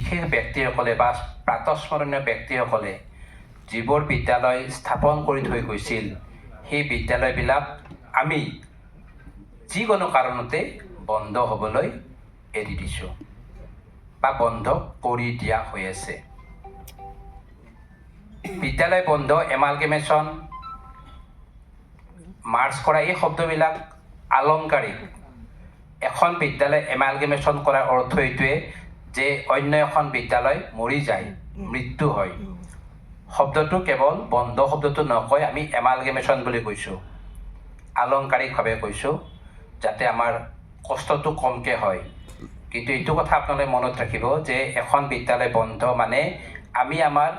বিশেষ ব্যক্তিসকলে বা প্ৰাতঃস্মৰণীয় ব্যক্তিসকলে যিবোৰ বিদ্যালয় স্থাপন কৰি থৈ গৈছিল সেই বিদ্যালয়বিলাক আমি যিকোনো কাৰণতে বন্ধ হ'বলৈ এৰি দিছোঁ বা বন্ধ কৰি দিয়া হৈ আছে। বিদ্যালয় বন্ধ, এমালগেমেশ্যন, মাৰ্চ কৰা এই শব্দবিলাক আলংকাৰিক। এখন বিদ্যালয় এমালগেমেশ্যন কৰাৰ অৰ্থ এইটোৱে যে অন্য এখন বিদ্যালয় মৰি যায়, মৃত্যু হয়। শব্দটো কেৱল বন্ধ শব্দটো নকয়, আমি এমালগেমেশ্যন বুলি কৈছোঁ, আলংকাৰিকভাৱে কৈছোঁ, যাতে আমাৰ কষ্টটো কমকৈ হয়। কিন্তু এইটো কথা আপোনালোকে মনত ৰাখিব যে এখন বিদ্যালয় বন্ধ মানে আমি আমাৰ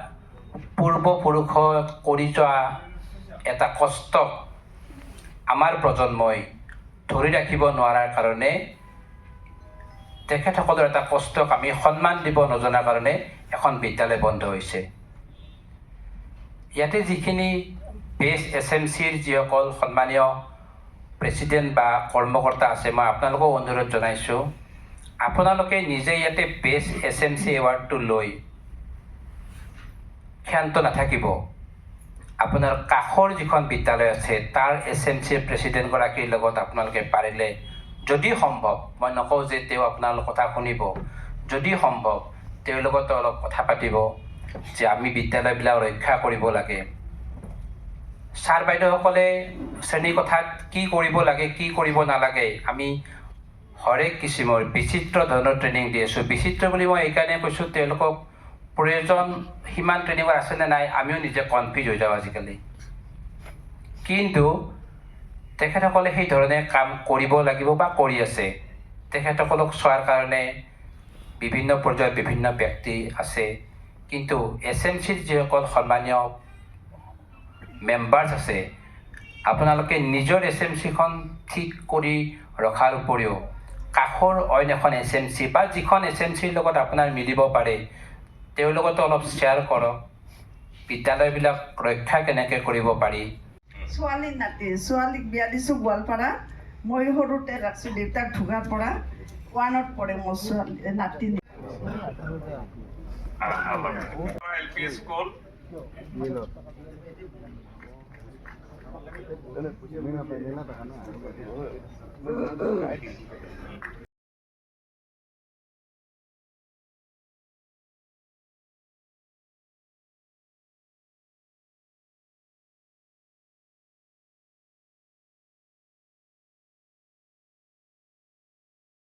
পূৰ্বপুৰুষৰ কৰি যোৱা এটা কষ্টক আমাৰ প্ৰজন্মই ধৰি ৰাখিব নোৱাৰাৰ কাৰণে, তেখেতসকলৰ এটা কষ্টক আমি সন্মান দিব নজনাৰ কাৰণে এখন বিদ্যালয় বন্ধ হৈছে। ইয়াতে যিখিনি বেছ SMCৰ যিসকল সন্মানীয় প্ৰেছিডেণ্ট বা কৰ্মকৰ্তা আছে, মই আপোনালোকক অনুৰোধ জনাইছোঁ, আপোনালোকে নিজে ইয়াতে বেছ SMC এৱাৰ্ডটো লৈ ক্ষান্ত নাথাকিব। আপোনাৰ কাষৰ যিখন বিদ্যালয় আছে তাৰ SMCৰ প্ৰেছিডেণ্টগৰাকীৰ লগত আপোনালোকে পাৰিলে, যদি সম্ভৱ, মই নকওঁ যে তেওঁ আপোনালোকৰ কথা শুনিব, যদি সম্ভৱ তেওঁৰ লগতো অলপ কথা পাতিব যে আমি বিদ্যালয়বিলাক ৰক্ষা কৰিব লাগে। ছাৰ বাইদেউসকলে শ্ৰেণীকোঠাত কি কৰিব লাগে, কি কৰিব নালাগে, আমি হৰেক কিচিমৰ বিচিত্ৰ ধৰণৰ ট্ৰেইনিং দি আছোঁ। বিচিত্ৰ বুলি মই এইকাৰণে কৈছোঁ, তেওঁলোকক প্ৰয়োজন সিমান ট্ৰেইনিঙৰ আছেনে নাই আমিও নিজে কনফিউজ হৈ যাওঁ আজিকালি। কিন্তু তেখেতসকলে সেই ধৰণে কাম কৰিব লাগিব বা কৰি আছে। তেখেতসকলক চোৱাৰ কাৰণে বিভিন্ন পৰ্যায়ত বিভিন্ন ব্যক্তি আছে, কিন্তু SMCৰ যিসকল সন্মানীয় মেম্বাৰ্ছ আছে, আপোনালোকে নিজৰ SMCখন ঠিক কৰি ৰখাৰ উপৰিও কাষৰ অইন এখন SMC বা যিখন SMCৰ লগত আপোনাৰ মিলিব পাৰে তেওঁৰ লগতো অলপ শ্বেয়াৰ কৰক, বিদ্যালয়বিলাক ৰক্ষা কেনেকৈ কৰিব পাৰি। ছোৱালী নাতি, ছোৱালীক বিয়া দিছোঁ গোৱালপাৰা। মই সৰুতে ৰাখছোঁ, দেউতাক ঢুকাৰ পৰা 1ত পঢ়ে মোৰ ছোৱালী নাতি। LP school